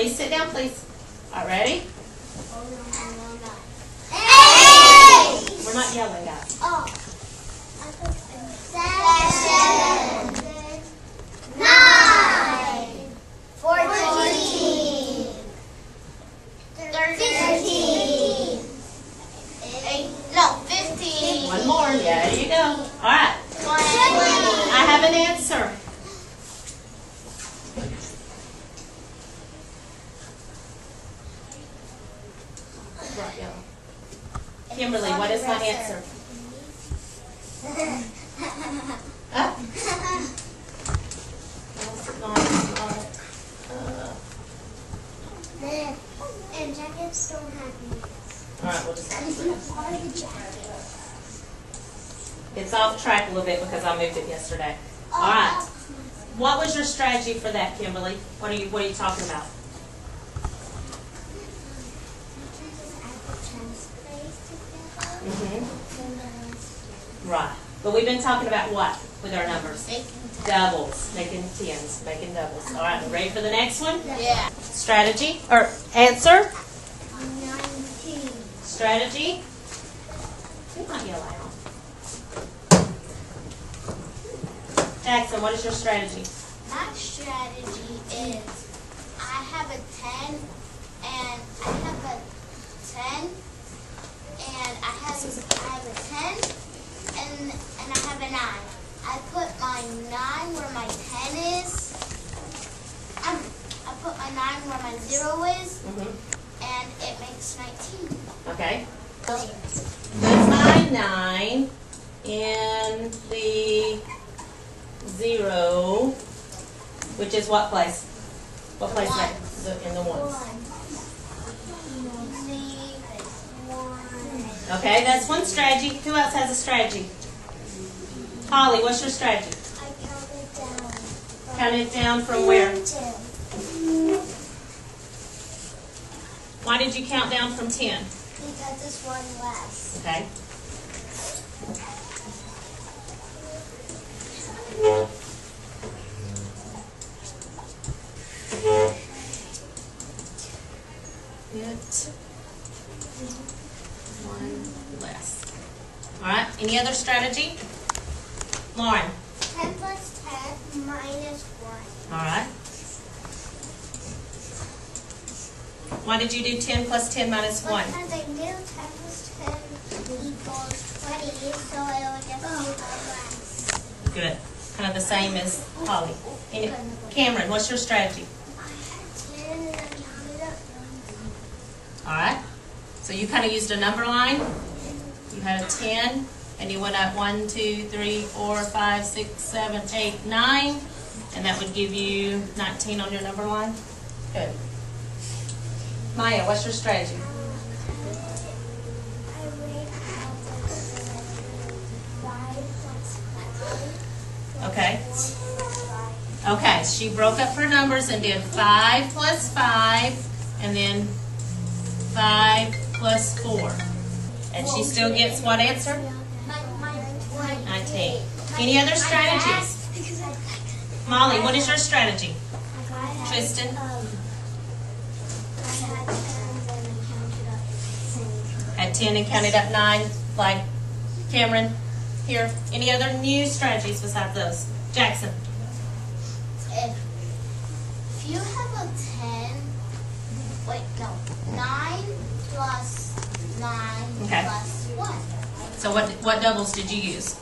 Louise, sit down, please. All right, ready? Eight. We're not yelling, guys. Oh. 7, 9, 14, 13, 15. One more. Yeah, there you go. All right. 20. I have an answer. Right, yellow. Kimberly, what is my answer? Up. And jackets don't have these. All right, we'll just. Part of the jacket. It's off track a little bit because I moved it yesterday. All right. What was your strategy for that, Kimberly? What are you talking about? Right. But we've been talking about what with our numbers? Doubles. Making tens. Making doubles. All right. Ready for the next one? Yeah. Strategy or answer? 19. Strategy. You might yell out. Jackson, what is your strategy? My strategy is I have a 10 and I have a 10 and I have a 10 and I have a 9. I put my 9 where my 10 is. I put my 9 where my 0 is, and it makes 19. Okay. Put my 9 in the 0, which is what place? What place? In the ones. Okay, that's one strategy. Who else has a strategy? Holly, what's your strategy? I count it down. Count it down from where? 10. Why did you count down from 10? Because it's one less. Okay. It one less. All right. Any other strategy? Lauren. 10 plus 10 minus 1. All right. Why did you do 10 plus 10 minus 1? Because I knew 10 plus 10 equals 20, so it would just be one less. Good. Kind of the same as Holly. Cameron, what's your strategy? I had 10 and I counted up. All right. So you kind of used a number line. You had a 10, and you went up 1, 2, 3, 4, 5, 6, 7, 8, 9, and that would give you 19 on your number line. Good. Maya, what's your strategy? I read out the 5 plus 5. Okay. Okay, she broke up her numbers and did 5 plus 5, and then 5 plus 4. And she still gets what answer? 19. Any other strategies? Molly, what is your strategy? Tristan? Had 10 and counted up 9, like Cameron here. Any other new strategies besides those? Jackson? If you have a 10, wait, no, 9 plus 9 Okay. plus 1. So what doubles did you use?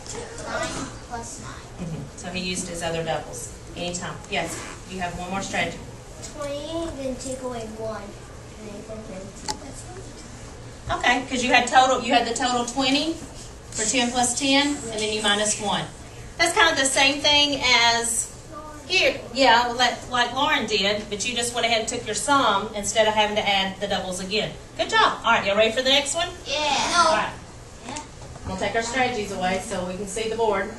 9 plus 9. So he used his other doubles. Anytime. Yes. You have one more strategy. 20, then take away 1. Okay, because you had the total 20 for 10 plus 10, and then you minus 1. That's kind of the same thing as here. Yeah, like Lauren did, but you just went ahead and took your sum instead of having to add the doubles again. Good job. All right, y'all ready for the next one? Yeah. All right. Yeah. We'll take our strategies away so we can see the board.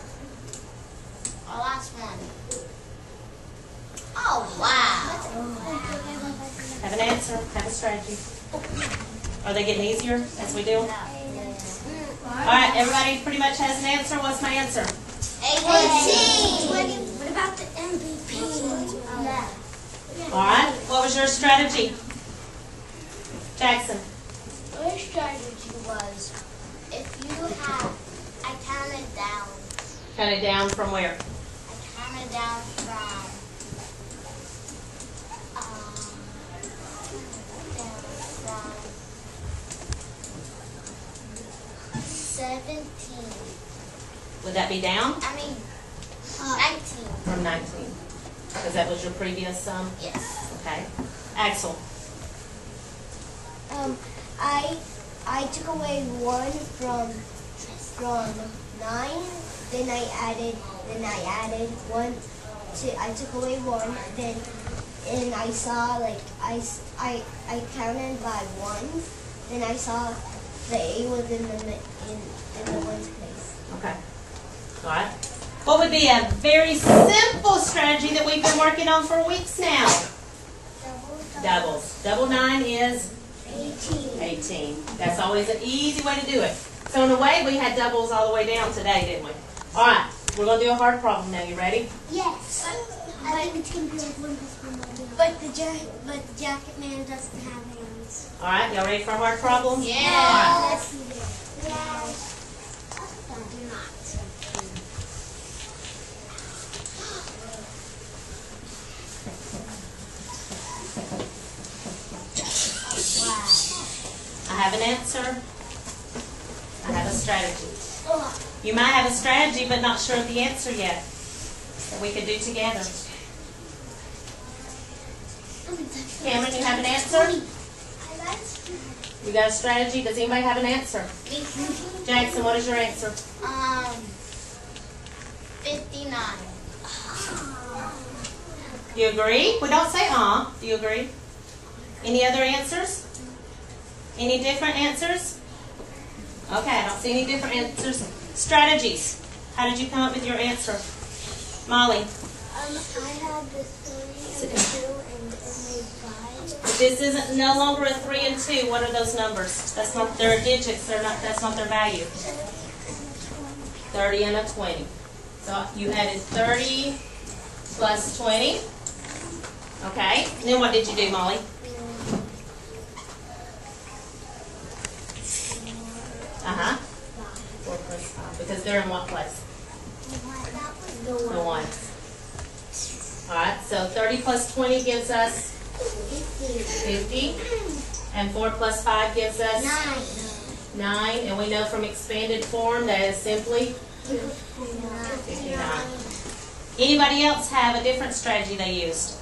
Our last one. Oh, wow. Have an answer. Have a strategy. Are they getting easier as we do? All right, everybody pretty much has an answer. What's my answer? 18. What about the MVP? All right. What was was your strategy? Jackson. My strategy was, if you have, I counted down. Counted down from where? I counted down from 17. Would that be down? I mean, 19. From 19. Because that was your previous sum? Yes. Okay. Axel. I took away 1 from 9. Then I added 1. I took away 1. And I saw like I counted by 1. Then I saw the A was in the ones place. Okay. All right. What would be a very simple strategy that we've been working on for weeks now? Doubles. Double 9 is 18. That's always an easy way to do it. So in a way, we had doubles all the way down today, didn't we? All right. We're going to do a hard problem now. You ready? Yes. I think it's going to be like 1 plus 1. But the jacket man doesn't have hands. All right. Y'all ready for a hard problem? Yeah. All right. Yes. I have an answer. I have a strategy. You might have a strategy, but not sure of the answer yet that we could do together. Cameron, you have an answer? You got a strategy? Does anybody have an answer? Jackson, what is your answer? 59. Do you agree? We don't say Do you agree? Any other answers? Any different answers? Okay, I don't see any different answers. Strategies. How did you come up with your answer? Molly. I had the 3 and 2 and it made 5. But this isn't no longer a 3 and 2. What are those numbers? That's not their digits. That's not their value. 30 and a 20. So you added 30 plus 20. Okay. And then what did you do, Molly? Uh-huh. 4 plus 5. Because they're in what place? The 1. Alright, so 30 plus 20 gives us 50. And 4 plus 5 gives us 9. And we know from expanded form that is simply 59. Anybody else have a different strategy they used?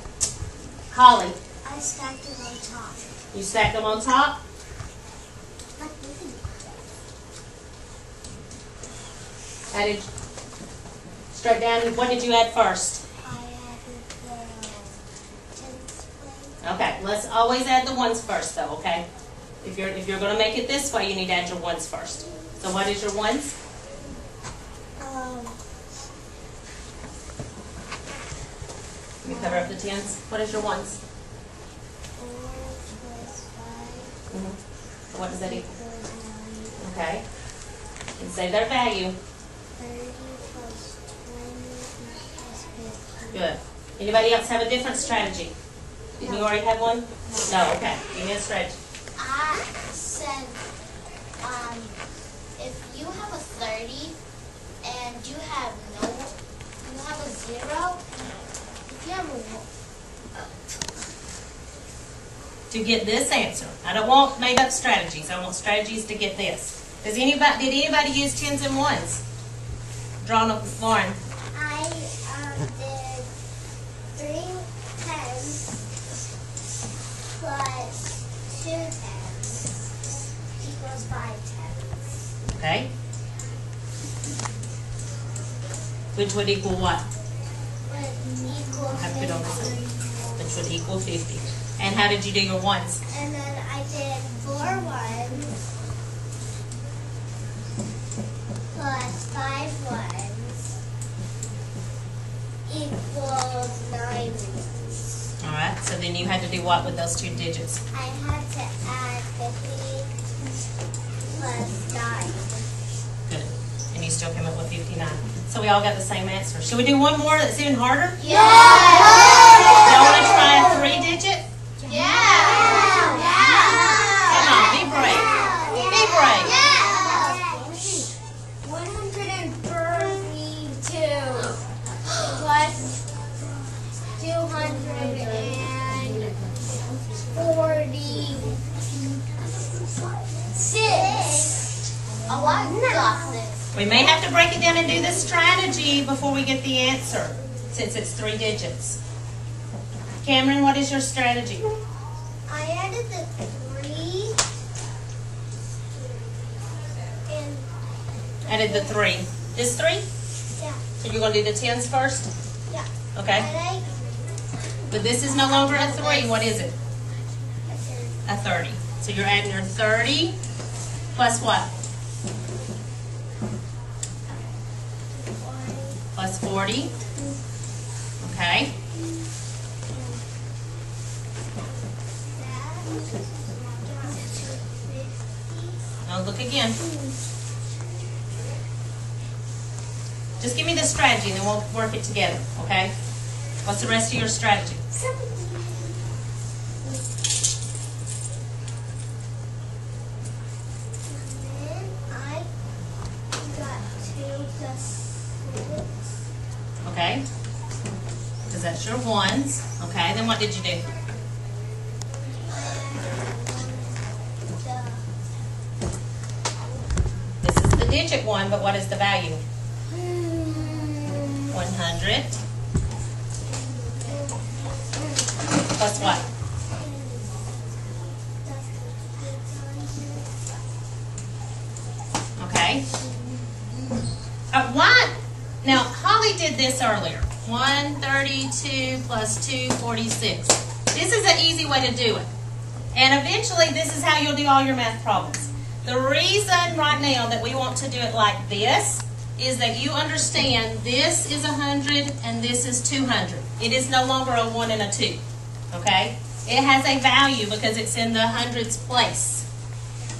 Holly. I stacked them on top. You stacked them on top? Added straight down. What did you add first? I added the tens place. Okay, let's always add the ones first, though. Okay, if you're going to make it this way, you need to add your ones first. So what is your ones? Let me cover up the tens. What is your ones? 4 plus 5. So what does that equal? Equals 9. Okay, and say their value. 30 plus 20 plus 50. Good. Anybody else have a different strategy? Didn't you already have one? No. Okay. Give me a strategy. I said, if you have a 30 and you have a 0, if you have a 1. To get this answer. I don't want made up strategies. I want strategies to get this. Did anybody use tens and ones? Drawn up with Lauren. I did 3 tens plus 2 tens equals 5 tens. Okay. Which would equal what? Equals Have to put on the 50. Which would equal 50. And how did you do your ones? And then I did 4 ones plus 5 ones equals 9 ones. All right. So then you had to do what with those two digits? I had to add 50 plus 9. Good. And you still came up with 59. So we all got the same answer. Should we do one more that's even harder? Yeah! Y'all want to try a 3-digit? We may have to break it down and do the strategy before we get the answer, since it's 3 digits. Cameron, what is your strategy? I added the 3 and Added the 3. This 3? yeah, So you're going to do the 10s first? yeah. Okay. And But this is no longer a 3. What is it? I A 30. So you're adding your 30 plus what? Plus 40. Okay. Now look again. Just give me the strategy and then we'll work it together, okay? What's the rest of your strategy? I got 2 plus 6. Okay? Because that's your ones. Okay, then what did you do? This is the digit 1, but what is the value? 100. Plus what? Okay. What? Now, Holly did this earlier. 132 plus 246. This is an easy way to do it. And eventually, this is how you'll do all your math problems. The reason right now that we want to do it like this is that you understand this is 100 and this is 200. It is no longer a 1 and a 2. Okay? It has a value because it's in the hundreds place.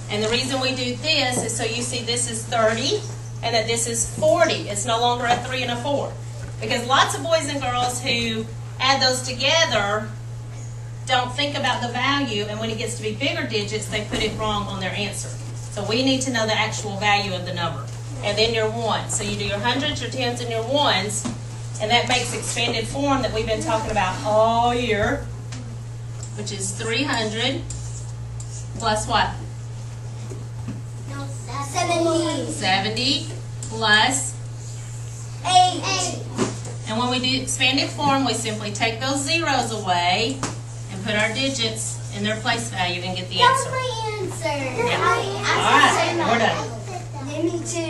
And the reason we do this is so you see this is 30 and that this is 40. It's no longer a 3 and a 4. Because lots of boys and girls who add those together don't think about the value, and when it gets to be bigger digits, they put it wrong on their answer. So we need to know the actual value of the number. And then your ones. So you do your hundreds, your tens, and your ones, and that makes expanded form that we've been talking about all year, which is 300 plus what? No, 70. 70 plus 8. And when we do expanded form, we simply take those zeros away and put our digits in their place value and get the That was answer. my answer. Yeah. I All right, we're done. Me too.